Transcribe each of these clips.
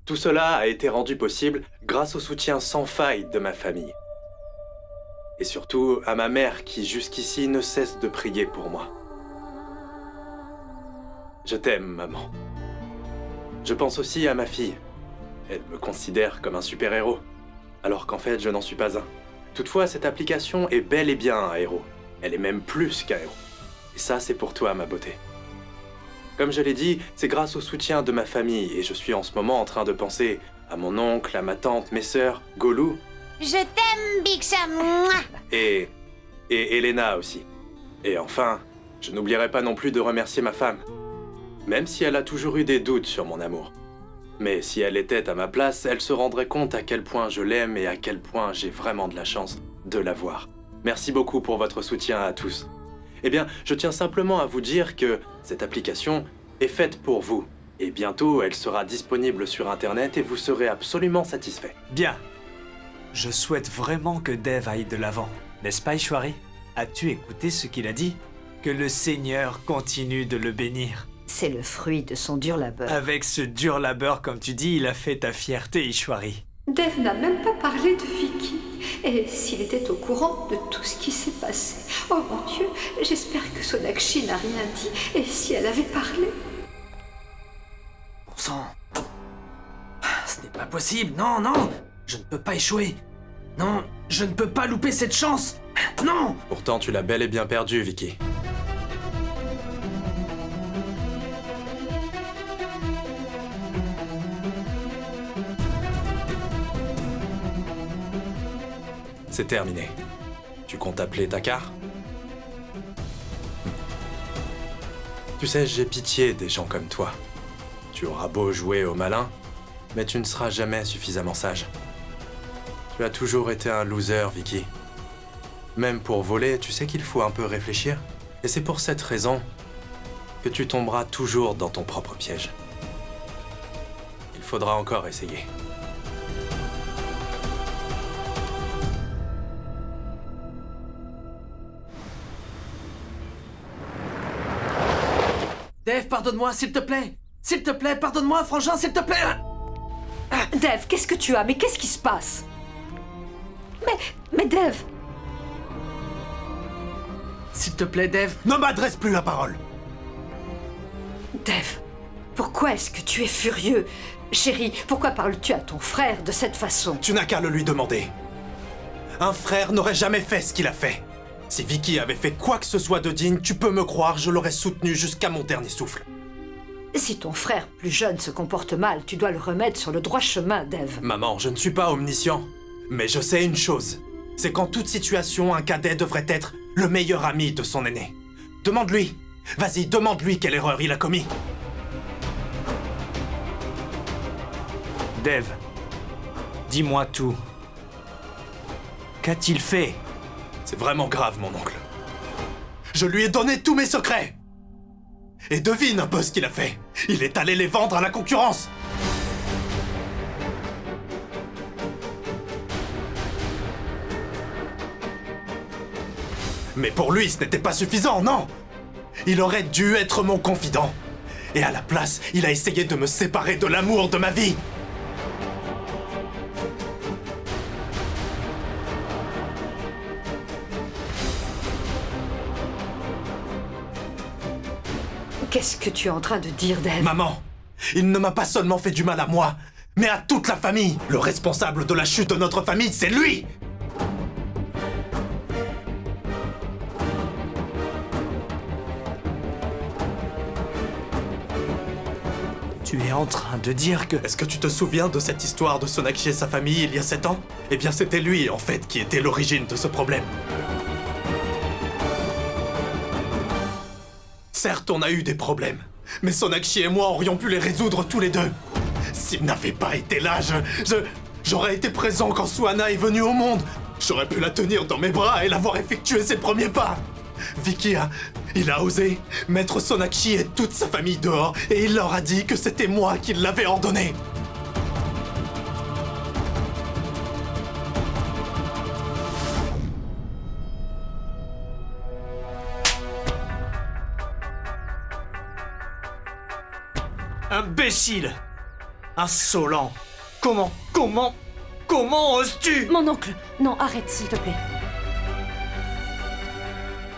Tout cela a été rendu possible grâce au soutien sans faille de ma famille. Et surtout à ma mère qui jusqu'ici ne cesse de prier pour moi. Je t'aime, maman. Je pense aussi à ma fille. Elle me considère comme un super-héros, alors qu'en fait je n'en suis pas un. Toutefois, cette application est bel et bien un héros. Elle est même plus qu'un héros. Et ça, c'est pour toi, ma beauté. Comme je l'ai dit, c'est grâce au soutien de ma famille, et je suis en ce moment en train de penser à mon oncle, à ma tante, mes sœurs, Golou. Je t'aime, Big Sam. Et Elena aussi. Et enfin, je n'oublierai pas non plus de remercier ma femme. Même si elle a toujours eu des doutes sur mon amour. Mais si elle était à ma place, elle se rendrait compte à quel point je l'aime et à quel point j'ai vraiment de la chance de l'avoir. Merci beaucoup pour votre soutien à tous. Eh bien, je tiens simplement à vous dire que cette application est faite pour vous. Et bientôt, elle sera disponible sur Internet et vous serez absolument satisfait. Bien. Je souhaite vraiment que Dev aille de l'avant. N'est-ce pas, Ishwari? As-tu écouté ce qu'il a dit? Que le Seigneur continue de le bénir. C'est le fruit de son dur labeur. Avec ce dur labeur, comme tu dis, il a fait ta fierté, Ishwari. Dev n'a même pas parlé de Vicky. Et s'il était au courant de tout ce qui s'est passé, oh mon Dieu, j'espère que Sonakshi n'a rien dit. Et si elle avait parlé? Bon sang. Ce n'est pas possible, non, non. Je ne peux pas échouer. Non, je ne peux pas louper cette chance. Non. Pourtant, tu l'as bel et bien perdu, Vicky. C'est terminé. Tu comptes appeler Takar? Tu sais, j'ai pitié des gens comme toi. Tu auras beau jouer au malin, mais tu ne seras jamais suffisamment sage. Tu as toujours été un loser, Vicky. Même pour voler, tu sais qu'il faut un peu réfléchir. Et c'est pour cette raison que tu tomberas toujours dans ton propre piège. Il faudra encore essayer. Dev, pardonne-moi, s'il te plaît. S'il te plaît, pardonne-moi, frangin, s'il te plaît. Dev, qu'est-ce que tu as? Mais qu'est-ce qui se passe? Mais Dev! S'il te plaît, Dev. Ne m'adresse plus la parole! Dev, pourquoi est-ce que tu es furieux? Chérie, pourquoi parles-tu à ton frère de cette façon? Tu n'as qu'à le lui demander. Un frère n'aurait jamais fait ce qu'il a fait. Si Vicky avait fait quoi que ce soit de digne, tu peux me croire, je l'aurais soutenu jusqu'à mon dernier souffle. Si ton frère plus jeune se comporte mal, tu dois le remettre sur le droit chemin, Dev. Maman, je ne suis pas omniscient. Mais je sais une chose. C'est qu'en toute situation, un cadet devrait être le meilleur ami de son aîné. Demande-lui. Vas-y, demande-lui quelle erreur il a commis. Dev, dis-moi tout. Qu'a-t-il fait? C'est vraiment grave, mon oncle. Je lui ai donné tous mes secrets. Et devine un peu ce qu'il a fait. Il est allé les vendre à la concurrence. Mais pour lui, ce n'était pas suffisant, non. Il aurait dû être mon confident. Et à la place, il a essayé de me séparer de l'amour de ma vie. Qu'est-ce que tu es en train de dire, Dev? Maman, il ne m'a pas seulement fait du mal à moi, mais à toute la famille. Le responsable de la chute de notre famille, c'est lui. Tu es en train de dire que... Est-ce que tu te souviens de cette histoire de Sonakshi et sa famille il y a 7 ans? Eh bien, c'était lui, en fait, qui était l'origine de ce problème. Certes, on a eu des problèmes, mais Sonakshi et moi aurions pu les résoudre tous les deux. S'il n'avait pas été là, j'aurais été présent quand Suhana est venue au monde. J'aurais pu la tenir dans mes bras et l'avoir effectué ses premiers pas. Vicky il a osé mettre Sonakshi et toute sa famille dehors et il leur a dit que c'était moi qui l'avais ordonné. Imbécile! Insolent! Comment oses-tu? Mon oncle, non, arrête, s'il te plaît.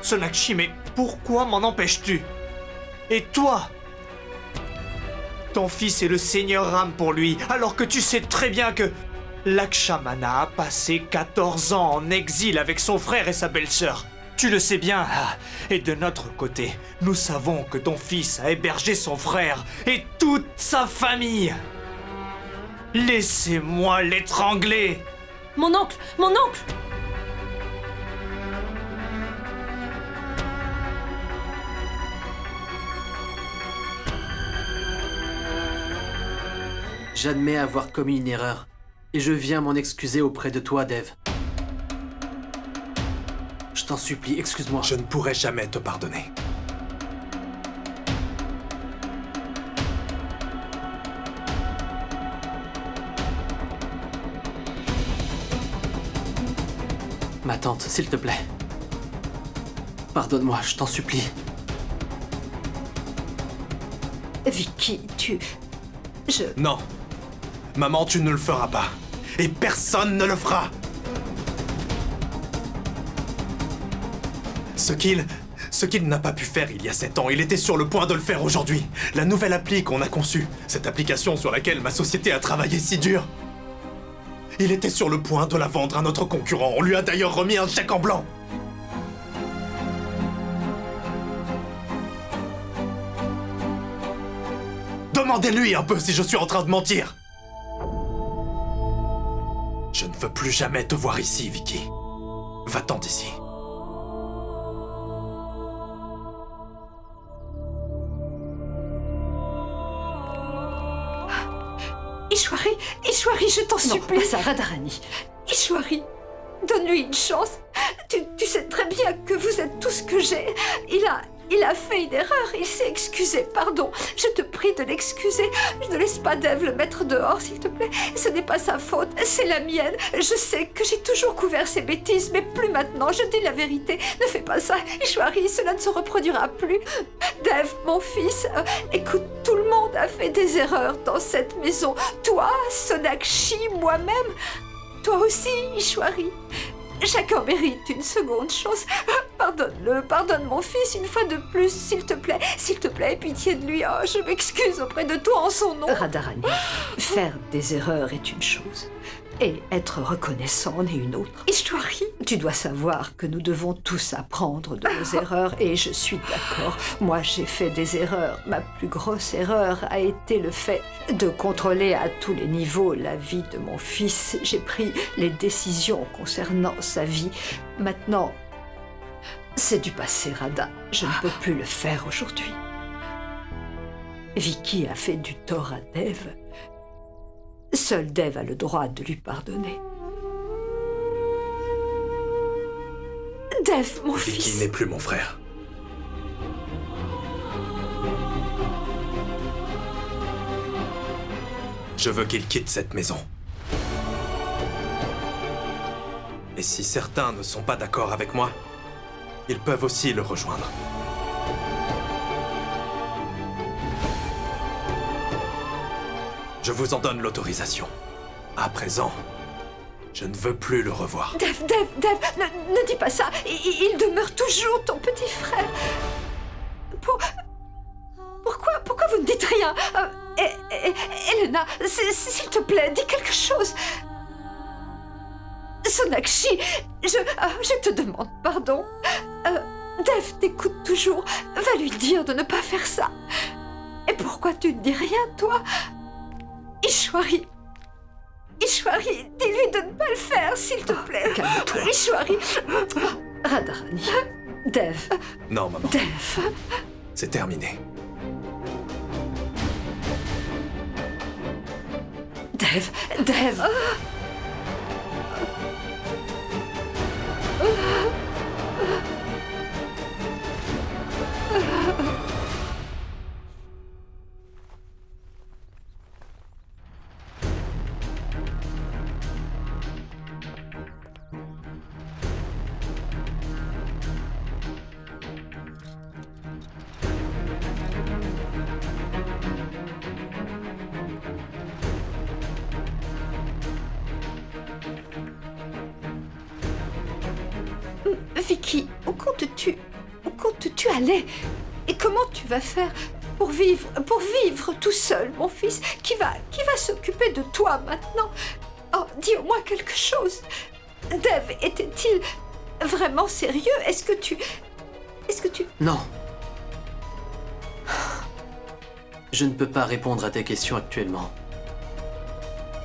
Sonakshi, mais pourquoi m'en empêches-tu? Et toi? Ton fils est le seigneur Ram pour lui, alors que tu sais très bien que Lakshmana a passé 14 ans en exil avec son frère et sa belle-sœur. Tu le sais bien. Et de notre côté, nous savons que ton fils a hébergé son frère et toute sa famille. Laissez-moi l'étrangler. Mon oncle, mon oncle! J'admets avoir commis une erreur. Et je viens m'en excuser auprès de toi, Dev. Je t'en supplie, excuse-moi. Je ne pourrai jamais te pardonner. Ma tante, s'il te plaît. Pardonne-moi, je t'en supplie. Vicky, Non. Maman, tu ne le feras pas. Et personne ne le fera. Ce qu'il n'a pas pu faire il y a 7 ans, il était sur le point de le faire aujourd'hui. La nouvelle appli qu'on a conçue, cette application sur laquelle ma société a travaillé si dur. Il était sur le point de la vendre à notre concurrent. On lui a d'ailleurs remis un chèque en blanc. Demandez-lui un peu si je suis en train de mentir. Je ne veux plus jamais te voir ici, Vicky. Va-t'en d'ici. Ishwari, je t'en supplie. pas ça, Radharani. Ishwari, donne-lui une chance. Tu sais très bien que vous êtes tout ce que j'ai. Il a fait une erreur, il s'est excusé, pardon. Je te prie de l'excuser. Ne laisse pas Dev le mettre dehors, s'il te plaît. Ce n'est pas sa faute, c'est la mienne. Je sais que j'ai toujours couvert ses bêtises, mais plus maintenant, je dis la vérité. Ne fais pas ça, Ishwari, cela ne se reproduira plus. Dev, mon fils, écoute, tout le monde a fait des erreurs dans cette maison. Toi, Sonakshi, moi-même. Toi aussi, Ishwari. Chacun mérite une seconde chance. Pardonne-le, pardonne mon fils une fois de plus, s'il te plaît. S'il te plaît, pitié de lui. Oh, je m'excuse auprès de toi en son nom. Radharani, faire des erreurs est une chose, et être reconnaissant en est une autre. Ishwari, Tu dois savoir que nous devons tous apprendre de nos erreurs, et je suis d'accord. Moi, j'ai fait des erreurs. Ma plus grosse erreur a été le fait de contrôler à tous les niveaux la vie de mon fils. J'ai pris les décisions concernant sa vie. Maintenant, c'est du passé, Radha. Je ne peux plus le faire aujourd'hui. Vicky a fait du tort à Dev. Seul Dev a le droit de lui pardonner. Dev, mon Vicky fils. n'est plus mon frère. Je veux qu'il quitte cette maison. Et si certains ne sont pas d'accord avec moi, ils peuvent aussi le rejoindre. Je vous en donne l'autorisation. À présent, je ne veux plus le revoir. Dev, ne dis pas ça. Il demeure toujours ton petit frère. Pourquoi vous ne dites rien Elena, s'il te plaît, dis quelque chose. Sonakshi, je te demande pardon. Dev t'écoute toujours. Va lui dire de ne pas faire ça. Et pourquoi tu ne dis rien, toi? Ishwari, dis-lui de ne pas le faire, s'il te plaît. Calme-toi. Ishwari. Radharani, Dev, Non, maman, Dev. c'est terminé. Dev. Vicky, où comptes-tu aller? Et comment tu vas faire pour vivre tout seul, mon fils? Qui va s'occuper de toi maintenant? Oh, dis au moins quelque chose. Dave était-il vraiment sérieux? Est-ce que tu... Non. Je ne peux pas répondre à tes questions actuellement.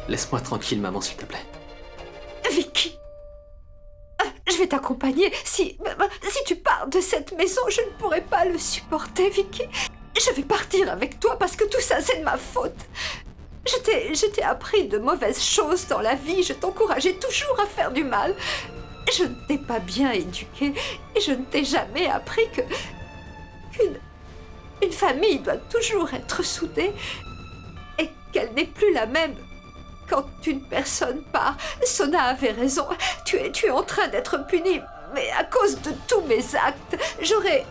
Laisse-moi tranquille, maman, s'il te plaît. Vicky, je vais t'accompagner. Si tu pars de cette maison, je ne pourrai pas le supporter, Vicky. Je vais partir avec toi parce que tout ça, c'est de ma faute. Je t'ai appris de mauvaises choses dans la vie. Je t'encourageais toujours à faire du mal. Je ne t'ai pas bien éduquée et je ne t'ai jamais appris qu'une famille doit toujours être soudée et qu'elle n'est plus la même quand une personne part. Sona avait raison. Tu es en train d'être puni, mais à cause de tous mes actes, j'aurais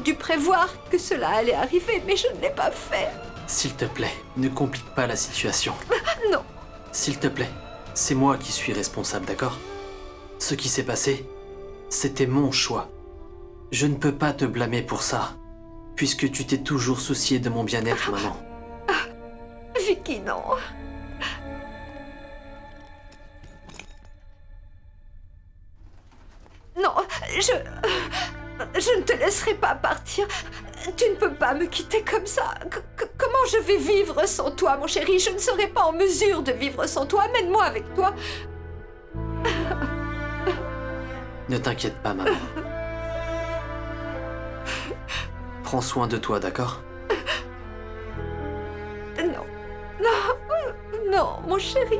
dû prévoir que cela allait arriver, mais je ne l'ai pas fait. S'il te plaît, ne complique pas la situation. Non. S'il te plaît, c'est moi qui suis responsable, d'accord? Ce qui s'est passé, c'était mon choix. Je ne peux pas te blâmer pour ça, puisque tu t'es toujours soucié de mon bien-être, maman. Vicky, non. Non, je ne te laisserai pas partir. Tu ne peux pas me quitter comme ça. Comment je vais vivre sans toi, mon chéri? Je ne serai pas en mesure de vivre sans toi. Amène-moi avec toi. Ne t'inquiète pas, maman. Prends soin de toi, d'accord? Non, mon chéri.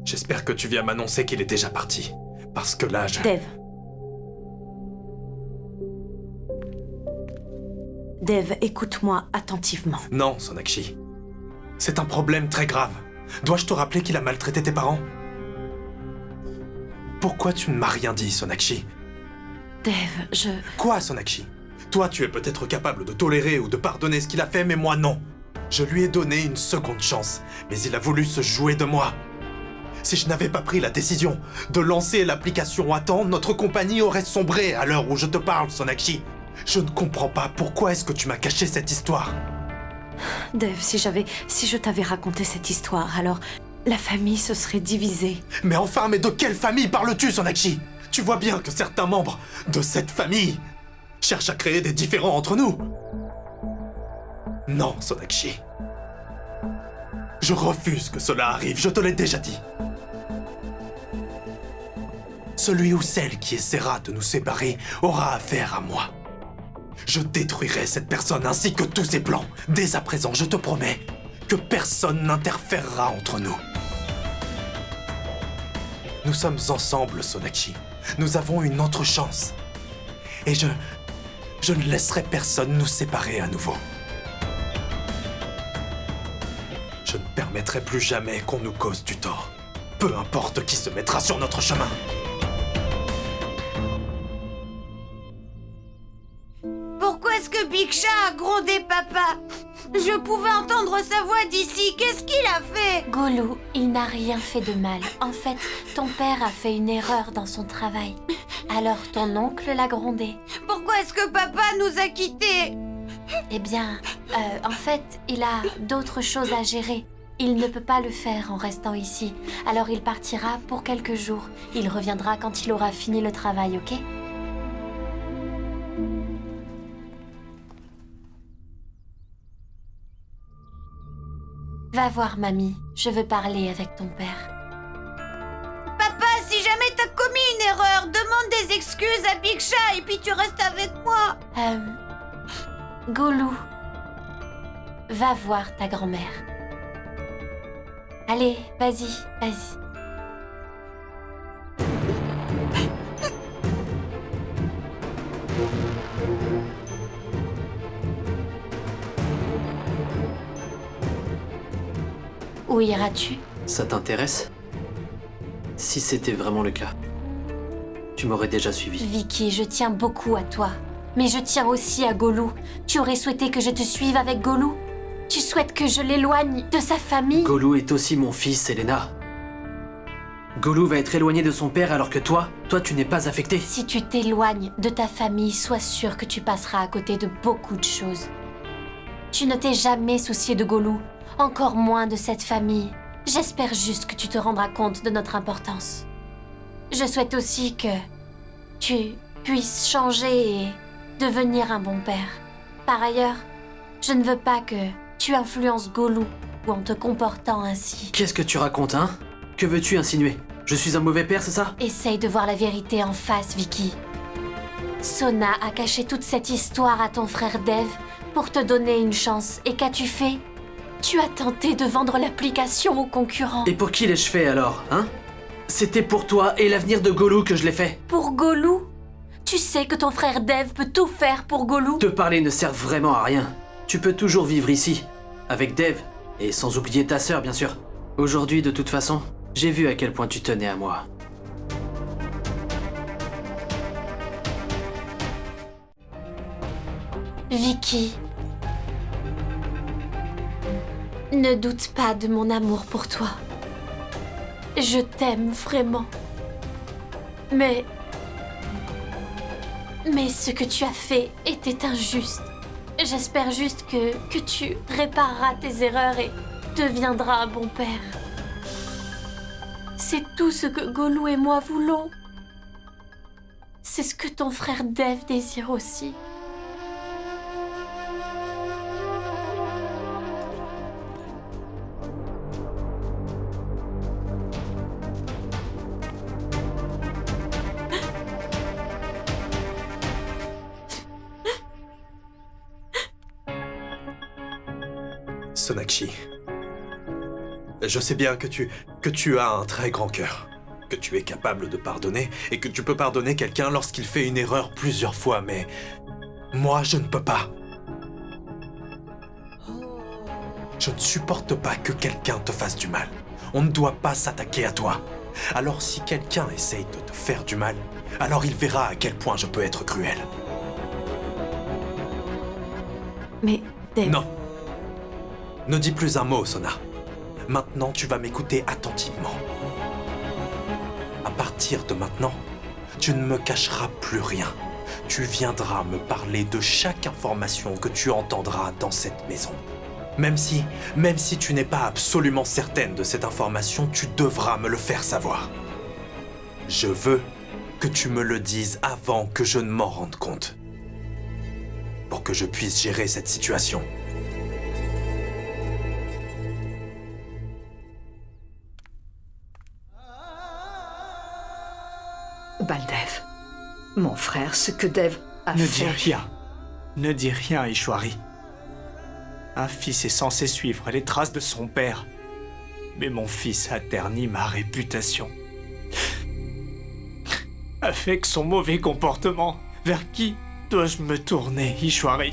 J'espère que tu viens m'annoncer qu'il est déjà parti. Parce que là, Dave, écoute-moi attentivement. Non, Sonakshi. C'est un problème très grave. Dois-je te rappeler qu'il a maltraité tes parents? Pourquoi tu ne m'as rien dit, Sonakshi? Dave, Quoi, Sonakshi? Toi, tu es peut-être capable de tolérer ou de pardonner ce qu'il a fait, mais moi, non. Je lui ai donné une seconde chance, mais il a voulu se jouer de moi. Si je n'avais pas pris la décision de lancer l'application à temps, notre compagnie aurait sombré à l'heure où je te parle, Sonakshi. Je ne comprends pas pourquoi est-ce que tu m'as caché cette histoire. Dave, si je t'avais raconté cette histoire, alors la famille se serait divisée. Mais enfin, mais de quelle famille parles-tu, Sonakshi? Tu vois bien que certains membres de cette famille cherchent à créer des différends entre nous. Non, Sonakshi. Je refuse que cela arrive, je te l'ai déjà dit. Celui ou celle qui essaiera de nous séparer aura affaire à moi. Je détruirai cette personne ainsi que tous ses plans. Dès à présent, je te promets que personne n'interférera entre nous. Nous sommes ensemble, Sonakshi. Nous avons une autre chance. Et je ne laisserai personne nous séparer à nouveau. Je ne permettrai plus jamais qu'on nous cause du tort. Peu importe qui se mettra sur notre chemin. Pourquoi est-ce que Big Chat a grondé papa? Je pouvais entendre sa voix d'ici. Qu'est-ce qu'il a fait? Goulou, il n'a rien fait de mal. En fait, ton père a fait une erreur dans son travail. Alors ton oncle l'a grondé. Pourquoi est-ce que papa nous a quittés? Eh bien, en fait, il a d'autres choses à gérer. Il ne peut pas le faire en restant ici. Alors il partira pour quelques jours. Il reviendra quand il aura fini le travail, ok? Va voir mamie, je veux parler avec ton père. Papa, si jamais t'as commis une erreur, demande des excuses à Big Chat et puis tu restes avec moi. Goulou, va voir ta grand-mère. Allez, vas-y. Où iras-tu? Ça t'intéresse? Si c'était vraiment le cas, tu m'aurais déjà suivi. Vicky, je tiens beaucoup à toi. Mais je tiens aussi à Golou. Tu aurais souhaité que je te suive avec Golou? Tu souhaites que je l'éloigne de sa famille? Golou est aussi mon fils, Elena. Golou va être éloigné de son père alors que toi tu n'es pas affecté. Si tu t'éloignes de ta famille, sois sûr que tu passeras à côté de beaucoup de choses. Tu ne t'es jamais soucié de Golou, encore moins de cette famille. J'espère juste que tu te rendras compte de notre importance. Je souhaite aussi que tu puisses changer et devenir un bon père. Par ailleurs, je ne veux pas que tu influences Golou ou en te comportant ainsi. Qu'est-ce que tu racontes, hein? Que veux-tu insinuer? Je suis un mauvais père, c'est ça? Essaye de voir la vérité en face, Vicky. Sona a caché toute cette histoire à ton frère Dev pour te donner une chance. Et qu'as-tu fait? Tu as tenté de vendre l'application aux concurrents. Et pour qui l'ai-je fait alors, hein? C'était pour toi et l'avenir de Golou que je l'ai fait. Pour Golou? Tu sais que ton frère Dev peut tout faire pour Golou? Te parler ne sert vraiment à rien. Tu peux toujours vivre ici, avec Dev, et sans oublier ta sœur, bien sûr. Aujourd'hui, de toute façon, j'ai vu à quel point tu tenais à moi. Vicky, ne doute pas de mon amour pour toi. Je t'aime vraiment. Mais ce que tu as fait était injuste. J'espère juste que tu répareras tes erreurs et deviendras un bon père. C'est tout ce que Golou et moi voulons. C'est ce que ton frère Dev désire aussi. Sonakshi, je sais bien que tu as un très grand cœur, que tu es capable de pardonner et que tu peux pardonner quelqu'un lorsqu'il fait une erreur plusieurs fois, mais moi je ne peux pas. Je ne supporte pas que quelqu'un te fasse du mal. On ne doit pas s'attaquer à toi. Alors si quelqu'un essaye de te faire du mal, alors il verra à quel point je peux être cruel. Mais, Dev... Non. Ne dis plus un mot, Sona. Maintenant, tu vas m'écouter attentivement. À partir de maintenant, tu ne me cacheras plus rien. Tu viendras me parler de chaque information que tu entendras dans cette maison. Même si tu n'es pas absolument certaine de cette information, tu devras me le faire savoir. Je veux que tu me le dises avant que je ne m'en rende compte. Pour que je puisse gérer cette situation. Baldev, mon frère, ce que Dev a Ne fait... dis rien. Ne dis rien, Ishwari. Un fils est censé suivre les traces de son père. Mais mon fils a terni ma réputation. Avec son mauvais comportement, vers qui dois-je me tourner, Ishwari?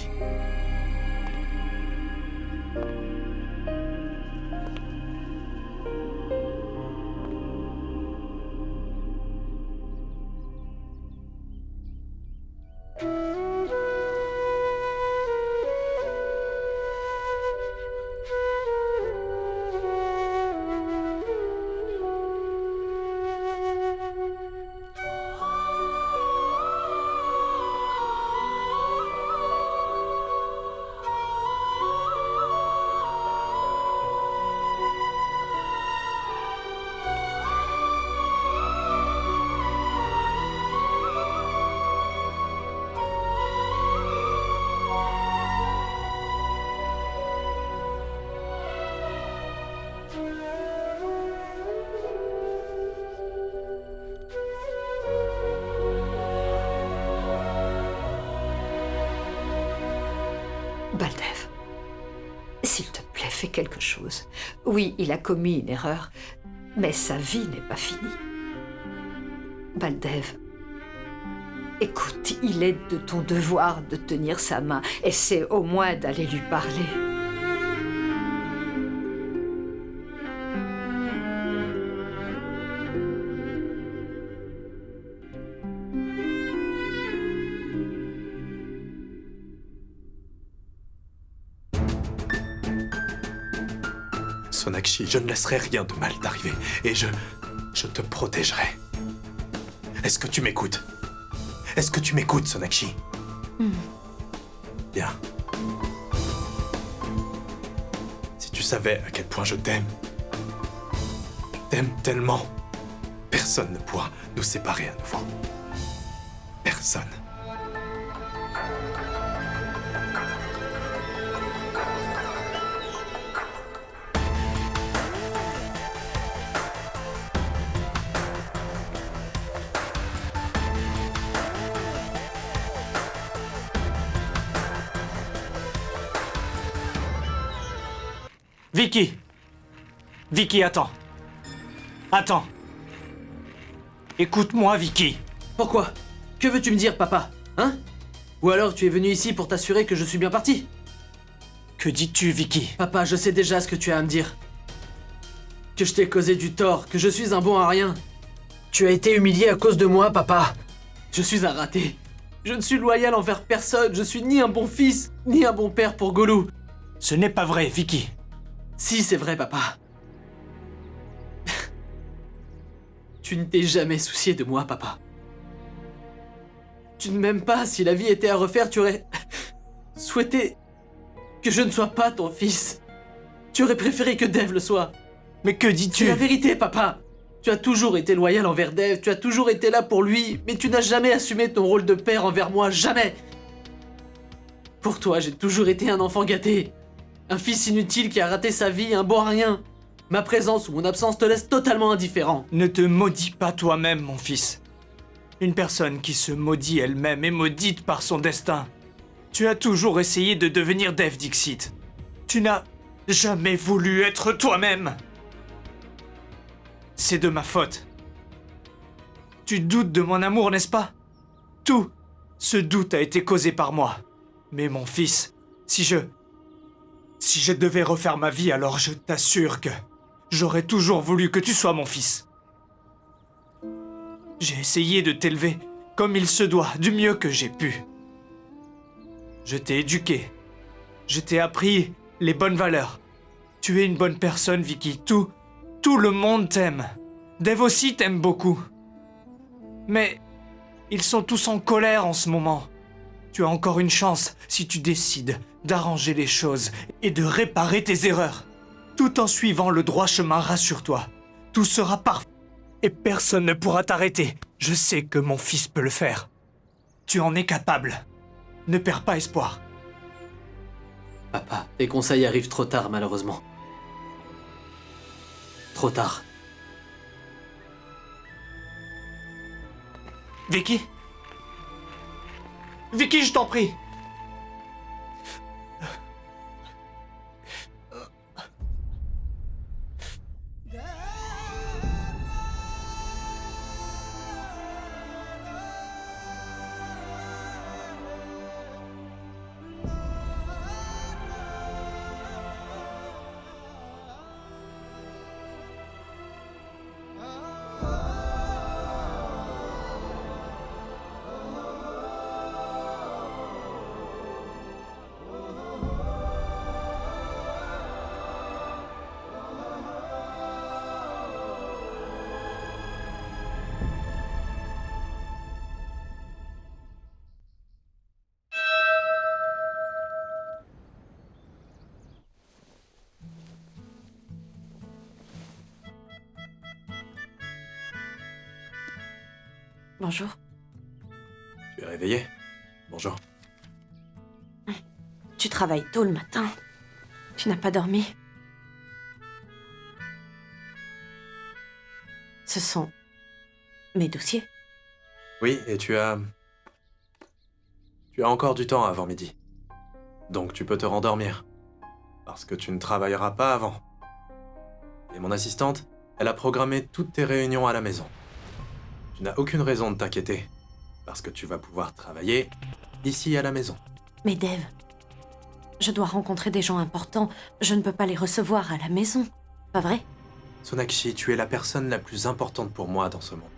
Baldev, s'il te plaît, fais quelque chose. Oui, il a commis une erreur, mais sa vie n'est pas finie. Baldev, écoute, il est de ton devoir de tenir sa main. Essaie au moins d'aller lui parler. Sonakshi, je ne laisserai rien de mal t'arriver. Et je te protégerai. Est-ce que tu m'écoutes? Est-ce que tu m'écoutes, Sonakshi? Bien. Si tu savais à quel point je t'aime tellement, personne ne pourra nous séparer à nouveau. Personne. Vicky! Vicky, attends. Attends. Écoute-moi, Vicky. Pourquoi? Que veux-tu me dire, papa? Hein? Ou alors tu es venu ici pour t'assurer que je suis bien parti? Que dis-tu, Vicky? Papa, je sais déjà ce que tu as à me dire. Que je t'ai causé du tort, que je suis un bon à rien. Tu as été humilié à cause de moi, papa. Je suis un raté. Je ne suis loyal envers personne, je suis ni un bon fils, ni un bon père pour Gollum. Ce n'est pas vrai, Vicky. Si, c'est vrai, papa. Tu ne t'es jamais soucié de moi, papa. Tu ne m'aimes pas. Si la vie était à refaire, tu aurais souhaité que je ne sois pas ton fils. Tu aurais préféré que Dev le soit. Mais que dis-tu? C'est la vérité, papa. Tu as toujours été loyal envers Dev, tu as toujours été là pour lui, mais tu n'as jamais assumé ton rôle de père envers moi, jamais. Pour toi, j'ai toujours été un enfant gâté. Un fils inutile qui a raté sa vie, un bon à rien. Ma présence ou mon absence te laisse totalement indifférent. Ne te maudis pas toi-même, mon fils. Une personne qui se maudit elle-même est maudite par son destin. Tu as toujours essayé de devenir Dev Dixit. Tu n'as jamais voulu être toi-même. C'est de ma faute. Tu doutes de mon amour, n'est-ce pas? Tout ce doute a été causé par moi. Mais mon fils, si je devais refaire ma vie, alors je t'assure que j'aurais toujours voulu que tu sois mon fils. J'ai essayé de t'élever comme il se doit, du mieux que j'ai pu. Je t'ai éduqué. Je t'ai appris les bonnes valeurs. Tu es une bonne personne, Vicky. Tout le monde t'aime. Dev aussi t'aime beaucoup. Mais ils sont tous en colère en ce moment. Tu as encore une chance si tu décides d'arranger les choses et de réparer tes erreurs. Tout en suivant le droit chemin, rassure-toi. Tout sera parfait et personne ne pourra t'arrêter. Je sais que mon fils peut le faire. Tu en es capable. Ne perds pas espoir. Papa, tes conseils arrivent trop tard, malheureusement. Trop tard. Vicky? Vicky, je t'en prie. Bonjour. Tu es réveillé? Bonjour. Tu travailles tôt le matin. Tu n'as pas dormi. Ce sont mes dossiers. Oui, et tu as encore du temps avant midi. Donc tu peux te rendormir. Parce que tu ne travailleras pas avant. Et mon assistante, elle a programmé toutes tes réunions à la maison. Tu n'as aucune raison de t'inquiéter. Parce que tu vas pouvoir travailler ici à la maison. Mais Dev, je dois rencontrer des gens importants. Je ne peux pas les recevoir à la maison. Pas vrai? Sonakshi, tu es la personne la plus importante pour moi dans ce monde.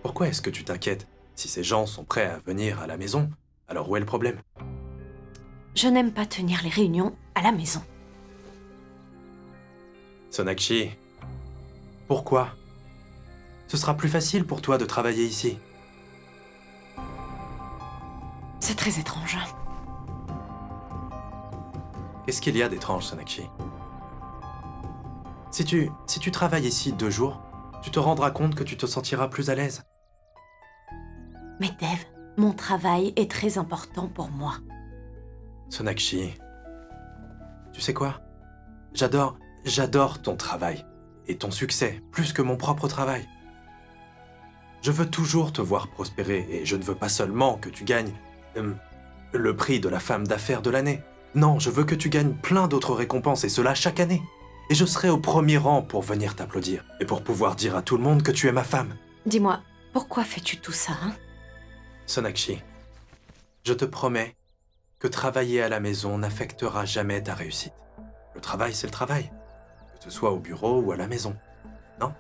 Pourquoi est-ce que tu t'inquiètes? Si ces gens sont prêts à venir à la maison, alors où est le problème? Je n'aime pas tenir les réunions à la maison. Sonakshi, pourquoi? Ce sera plus facile pour toi de travailler ici. C'est très étrange. Qu'est-ce qu'il y a d'étrange, Sonakshi? Si tu travailles ici 2 jours, tu te rendras compte que tu te sentiras plus à l'aise. Mais Dev, mon travail est très important pour moi. Sonakshi, tu sais quoi? J'adore ton travail et ton succès plus que mon propre travail. Je veux toujours te voir prospérer et je ne veux pas seulement que tu gagnes le prix de la femme d'affaires de l'année. Non, je veux que tu gagnes plein d'autres récompenses et cela chaque année. Et je serai au premier rang pour venir t'applaudir et pour pouvoir dire à tout le monde que tu es ma femme. Dis-moi, pourquoi fais-tu tout ça, hein? Sonakshi, je te promets que travailler à la maison n'affectera jamais ta réussite. Le travail, c'est le travail. Que ce soit au bureau ou à la maison. Non?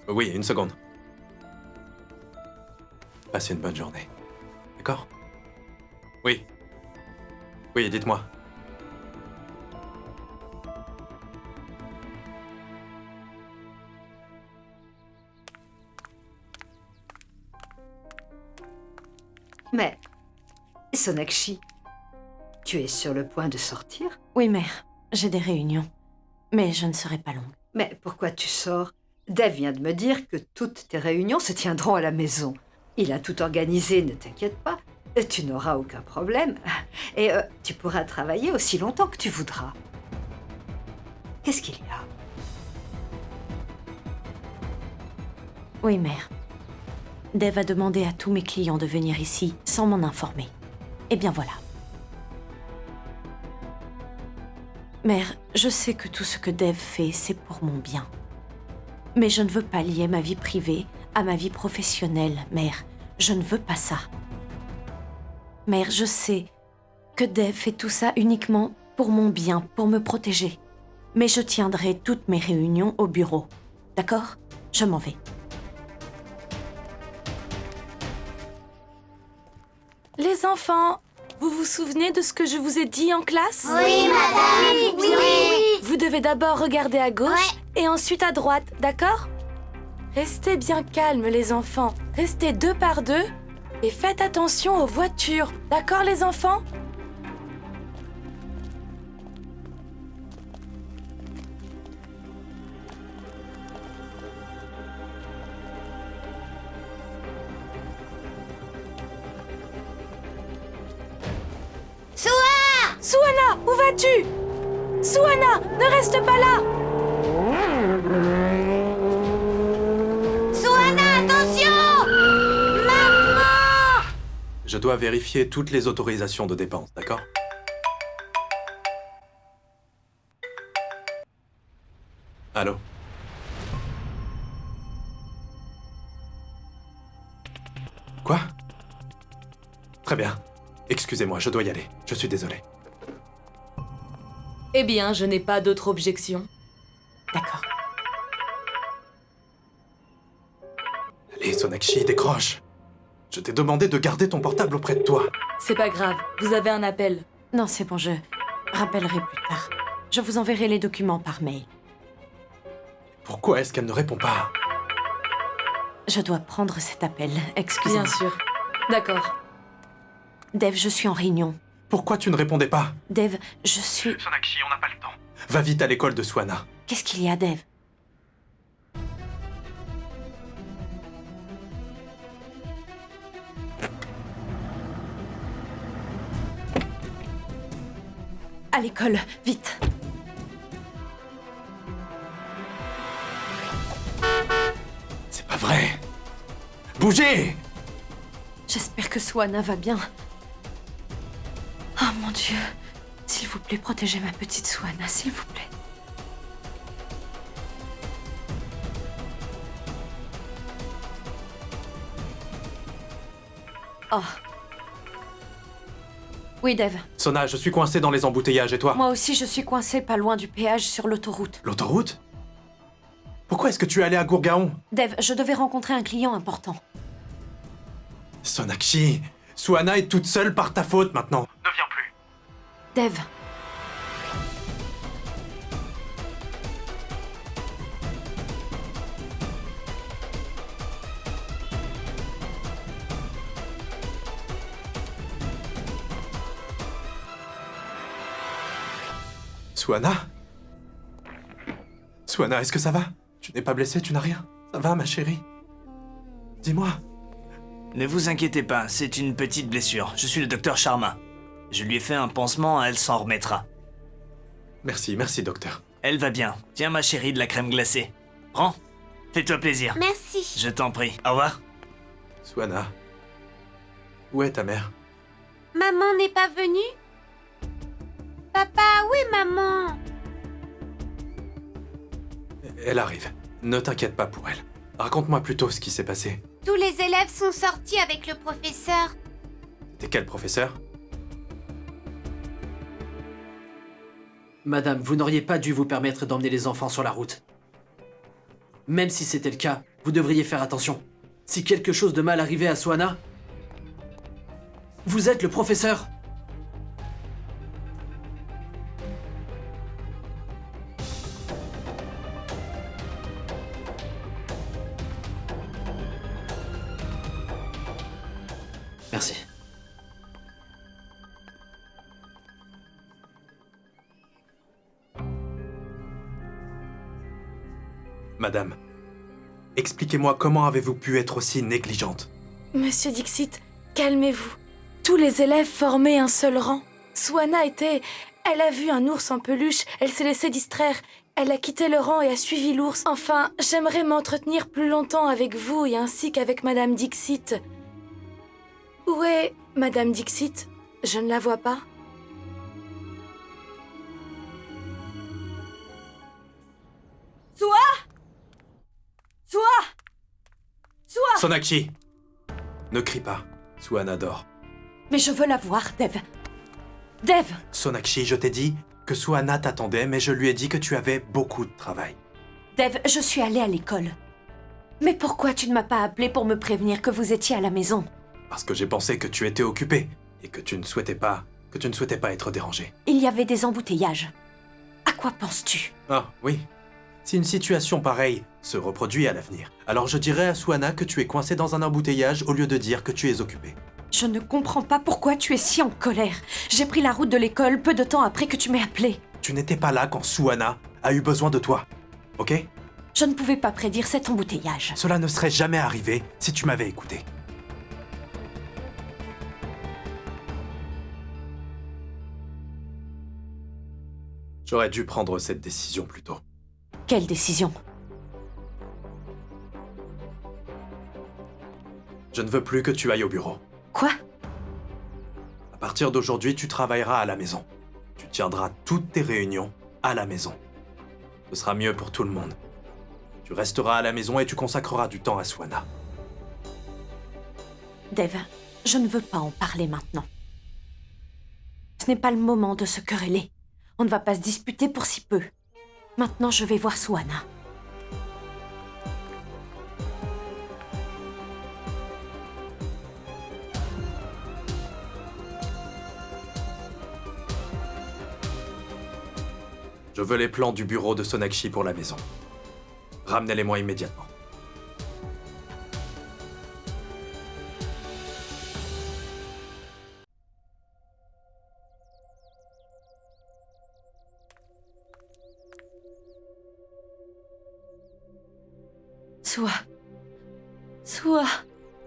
Oui, une seconde. Passez une bonne journée. D'accord? Oui. Oui, dites-moi. Mais, Sonakshi, tu es sur le point de sortir? Oui, mère, j'ai des réunions. Mais je ne serai pas longue. Mais pourquoi tu sors? Dave vient de me dire que toutes tes réunions se tiendront à la maison. Il a tout organisé, ne t'inquiète pas. Tu n'auras aucun problème. Et tu pourras travailler aussi longtemps que tu voudras. Qu'est-ce qu'il y a? Oui, mère. Dave a demandé à tous mes clients de venir ici sans m'en informer. Eh bien voilà. Mère, je sais que tout ce que Dave fait, c'est pour mon bien. Mais je ne veux pas lier ma vie privée à ma vie professionnelle, mère. Je ne veux pas ça. Mère, je sais que Dave fait tout ça uniquement pour mon bien, pour me protéger. Mais je tiendrai toutes mes réunions au bureau. D'accord? Je m'en vais. Les enfants, vous vous souvenez de ce que je vous ai dit en classe? Oui, madame. Oui. Vous devez d'abord regarder à gauche et ensuite à droite, d'accord? Restez bien calmes, les enfants. Restez 2 par 2 et faites attention aux voitures, d'accord, les enfants? Suhana, où vas-tu? Suhana, ne reste pas là! Suhana, attention! Maman! Je dois vérifier toutes les autorisations de dépenses, d'accord? Allô? Quoi? Très bien. Excusez-moi, je dois y aller. Je suis désolé. Eh bien, je n'ai pas d'autre objection. D'accord. Allez, Sonakshi, décroche. Je t'ai demandé de garder ton portable auprès de toi. C'est pas grave, vous avez un appel. Non, c'est bon, je rappellerai plus tard. Je vous enverrai les documents par mail. Pourquoi est-ce qu'elle ne répond pas? Je dois prendre cet appel. Excusez-moi. Bien sûr. D'accord. Dave, je suis en réunion. Pourquoi tu ne répondais pas? Dave, je suis... Sonakshi, on n'a pas le temps. Va vite à l'école de Suhana. Qu'est-ce qu'il y a, Dave? À l'école, vite. C'est pas vrai. Bougez! J'espère que Suhana va bien. Oh mon Dieu. S'il vous plaît, protégez ma petite Suhana, s'il vous plaît. Oh. Oui, Dave. Sona, je suis coincé dans les embouteillages et toi? Moi aussi, je suis coincée pas loin du péage sur l'autoroute. L'autoroute? Pourquoi est-ce que tu es allé à Gurgaon? Dave, je devais rencontrer un client important. Sonakshi, Suhana est toute seule par ta faute maintenant. Ne viens plus. Dev. Suhana? Suhana, est-ce que ça va? Tu n'es pas blessée, tu n'as rien? Ça va, ma chérie? Dis-moi. Ne vous inquiétez pas, c'est une petite blessure. Je suis le docteur Sharma. Je lui ai fait un pansement, elle s'en remettra. Merci, docteur. Elle va bien. Tiens, ma chérie, de la crème glacée. Prends. Fais-toi plaisir. Merci. Je t'en prie. Au revoir. Suhana. Où est ta mère? Maman n'est pas venue? Papa, où est maman? Elle arrive. Ne t'inquiète pas pour elle. Raconte-moi plutôt ce qui s'est passé. Tous les élèves sont sortis avec le professeur. T'es quel professeur? Madame, vous n'auriez pas dû vous permettre d'emmener les enfants sur la route. Même si c'était le cas, vous devriez faire attention. Si quelque chose de mal arrivait à Suhana, vous êtes le professeur. Merci. Madame, expliquez-moi comment avez-vous pu être aussi négligente? Monsieur Dixit, calmez-vous. Tous les élèves formaient un seul rang. Suhana était... Elle a vu un ours en peluche, elle s'est laissée distraire. Elle a quitté le rang et a suivi l'ours. Enfin, j'aimerais m'entretenir plus longtemps avec vous et ainsi qu'avec Madame Dixit. Où est Madame Dixit? Je ne la vois pas. Sonakshi! Ne crie pas. Suhana dort. Mais je veux la voir, Dev. Dev! Sonakshi, je t'ai dit que Suhana t'attendait, mais je lui ai dit que tu avais beaucoup de travail. Dev, je suis allée à l'école. Mais pourquoi tu ne m'as pas appelé pour me prévenir que vous étiez à la maison? Parce que j'ai pensé que tu étais occupé et que tu ne souhaitais pas être dérangé. Il y avait des embouteillages. À quoi penses-tu? Ah, oui. Si une situation pareille se reproduit à l'avenir, alors je dirais à Suhana que tu es coincé dans un embouteillage au lieu de dire que tu es occupé. Je ne comprends pas pourquoi tu es si en colère. J'ai pris la route de l'école peu de temps après que tu m'aies appelé. Tu n'étais pas là quand Suhana a eu besoin de toi, ok? Je ne pouvais pas prédire cet embouteillage. Cela ne serait jamais arrivé si tu m'avais écouté. J'aurais dû prendre cette décision plus tôt. Quelle décision? Je ne veux plus que tu ailles au bureau. Quoi? À partir d'aujourd'hui, tu travailleras à la maison. Tu tiendras toutes tes réunions à la maison. Ce sera mieux pour tout le monde. Tu resteras à la maison et tu consacreras du temps à Suhana. Dev, je ne veux pas en parler maintenant. Ce n'est pas le moment de se quereller. On ne va pas se disputer pour si peu. Maintenant, je vais voir Suhana. Je veux les plans du bureau de Sonakshi pour la maison. Ramenez-les-moi immédiatement.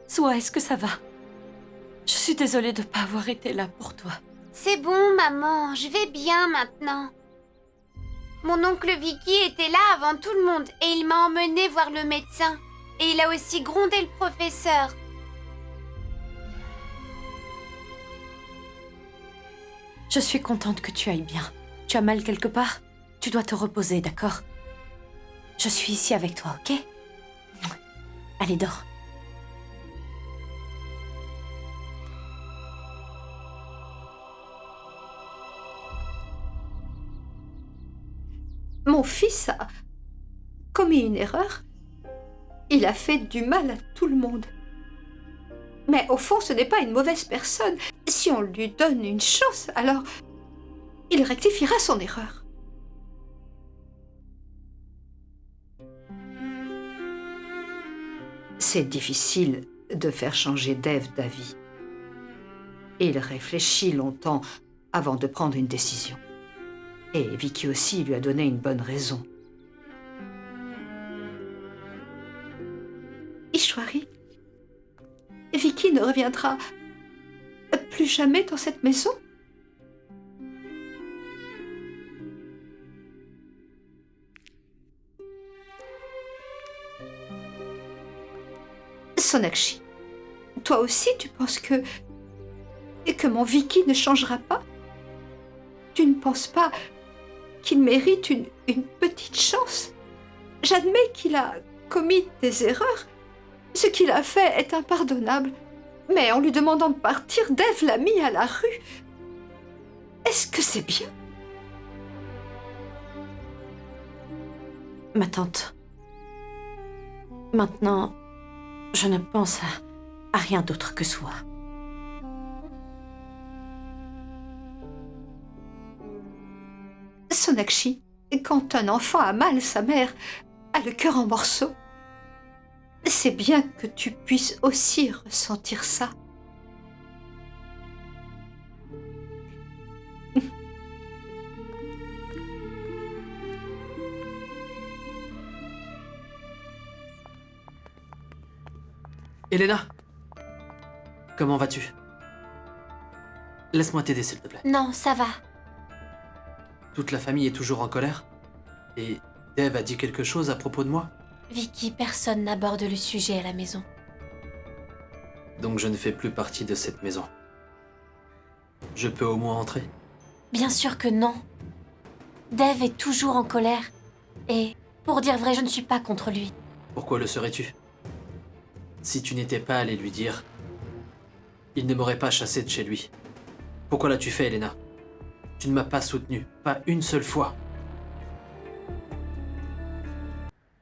Soa, est-ce que ça va? Je suis désolée de ne pas avoir été là pour toi. C'est bon, maman, je vais bien maintenant. Mon oncle Vicky était là avant tout le monde et il m'a emmené voir le médecin. Et il a aussi grondé le professeur. Je suis contente que tu ailles bien. Tu as mal quelque part? Tu dois te reposer, d'accord? Je suis ici avec toi, ok? Allez, dors. Mon fils a commis une erreur. Il a fait du mal à tout le monde. Mais au fond, ce n'est pas une mauvaise personne. Si on lui donne une chance, alors il rectifiera son erreur. C'est difficile de faire changer Dave d'avis. Il réfléchit longtemps avant de prendre une décision. Et Vicky aussi lui a donné une bonne raison. Ishwari, Vicky ne reviendra plus jamais dans cette maison? Sonakshi, toi aussi tu penses que mon Vicky ne changera pas? Tu ne penses pas qu'il mérite une petite chance? J'admets qu'il a commis des erreurs. Ce qu'il a fait est impardonnable. Mais en lui demandant de partir, Dave l'a mis à la rue. Est-ce que c'est bien? Ma tante, maintenant, je ne pense à rien d'autre que soi. Sonakshi, quand un enfant a mal, sa mère a le cœur en morceaux. C'est bien que tu puisses aussi ressentir ça. Elena, comment vas-tu? Laisse-moi t'aider, s'il te plaît. Non, ça va. Toute la famille est toujours en colère? Et Dave a dit quelque chose à propos de moi? Vicky, personne n'aborde le sujet à la maison. Donc je ne fais plus partie de cette maison. Je peux au moins entrer? Bien sûr que non. Dave est toujours en colère. Et, pour dire vrai, je ne suis pas contre lui. Pourquoi le serais-tu? Si tu n'étais pas allé lui dire, il ne m'aurait pas chassé de chez lui. Pourquoi l'as-tu fait, Elena? Tu ne m'as pas soutenu, pas une seule fois.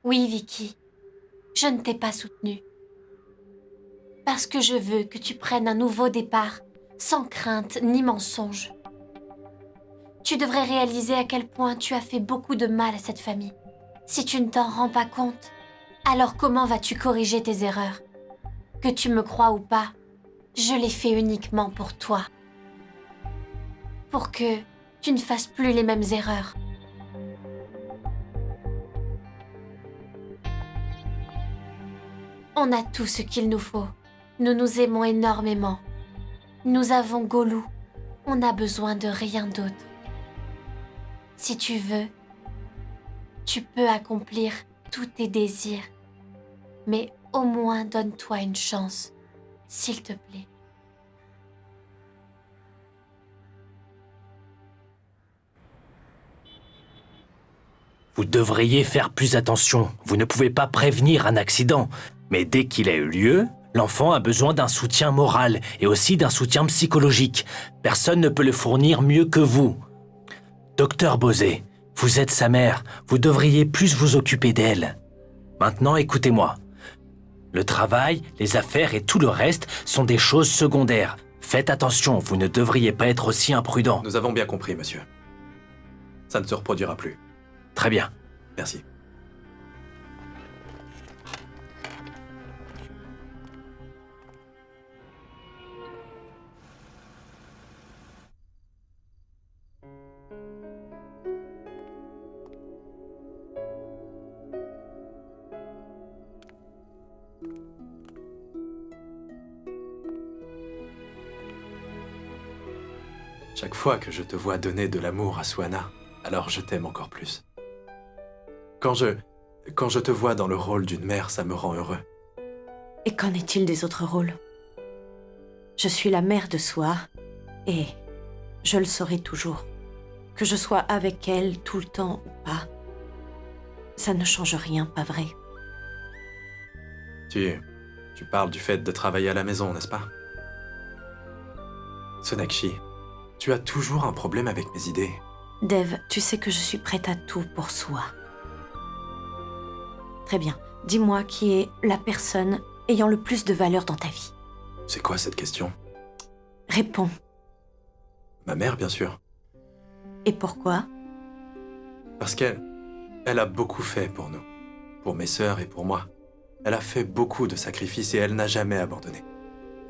Oui, Vicky. Je ne t'ai pas soutenue. Parce que je veux que tu prennes un nouveau départ, sans crainte ni mensonge. Tu devrais réaliser à quel point tu as fait beaucoup de mal à cette famille. Si tu ne t'en rends pas compte, alors comment vas-tu corriger tes erreurs? Que tu me crois ou pas, je l'ai fait uniquement pour toi. Pour que tu ne fasses plus les mêmes erreurs. On a tout ce qu'il nous faut. Nous nous aimons énormément. Nous avons Golou. On n'a besoin de rien d'autre. Si tu veux, tu peux accomplir tous tes désirs. Mais au moins donne-toi une chance, s'il te plaît. Vous devriez faire plus attention. Vous ne pouvez pas prévenir un accident. Mais dès qu'il a eu lieu, l'enfant a besoin d'un soutien moral et aussi d'un soutien psychologique. Personne ne peut le fournir mieux que vous. Docteur Bosé, vous êtes sa mère. Vous devriez plus vous occuper d'elle. Maintenant, écoutez-moi. Le travail, les affaires et tout le reste sont des choses secondaires. Faites attention, vous ne devriez pas être aussi imprudent. Nous avons bien compris, monsieur. Ça ne se reproduira plus. Très bien. Merci. Chaque fois que je te vois donner de l'amour à Swana, alors je t'aime encore plus. Quand je te vois dans le rôle d'une mère, ça me rend heureux. Et qu'en est-il des autres rôles? Je suis la mère de Swa, et je le serai toujours. Que je sois avec elle tout le temps ou pas, ça ne change rien, pas vrai? Tu parles du fait de travailler à la maison, n'est-ce pas? Sonakshi, tu as toujours un problème avec mes idées. Dev, tu sais que je suis prête à tout pour Swa. Très bien, dis-moi qui est la personne ayant le plus de valeur dans ta vie. C'est quoi cette question? Réponds. Ma mère, bien sûr. Et pourquoi? Parce elle a beaucoup fait pour nous. Pour mes sœurs et pour moi. Elle a fait beaucoup de sacrifices et elle n'a jamais abandonné.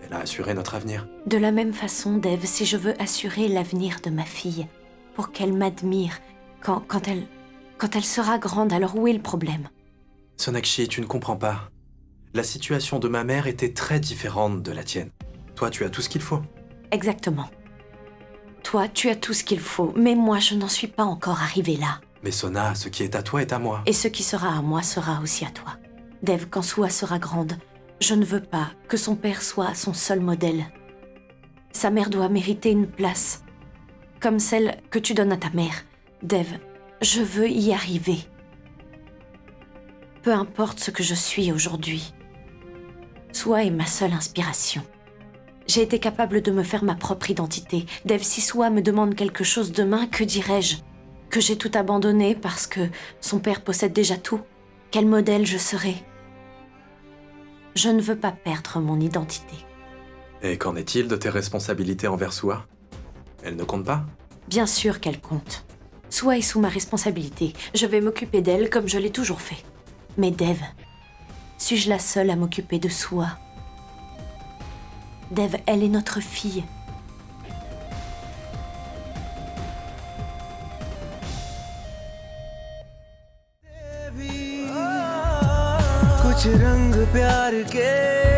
Elle a assuré notre avenir. De la même façon, Dev, si je veux assurer l'avenir de ma fille, pour qu'elle m'admire, quand elle sera grande, alors où est le problème? Sonakshi, tu ne comprends pas. La situation de ma mère était très différente de la tienne. Toi, tu as tout ce qu'il faut. Exactement. Toi, tu as tout ce qu'il faut, mais moi, je n'en suis pas encore arrivée là. Mais Sona, ce qui est à toi est à moi. Et ce qui sera à moi sera aussi à toi. Dev, quand Sua sera grande, je ne veux pas que son père soit son seul modèle. Sa mère doit mériter une place, comme celle que tu donnes à ta mère. Dev, je veux y arriver. Peu importe ce que je suis aujourd'hui. Sua est ma seule inspiration. J'ai été capable de me faire ma propre identité. Dev, si Sua me demande quelque chose demain, que dirais-je? Que j'ai tout abandonné parce que son père possède déjà tout? Quel modèle je serai? Je ne veux pas perdre mon identité. Et qu'en est-il de tes responsabilités envers Sua? Elles ne comptent pas? Bien sûr qu'elle compte. Sua est sous ma responsabilité. Je vais m'occuper d'elle comme je l'ai toujours fait. Mais Dev, suis-je la seule à m'occuper de Sua? Dev, elle est notre fille. कुछ रंग प्यार के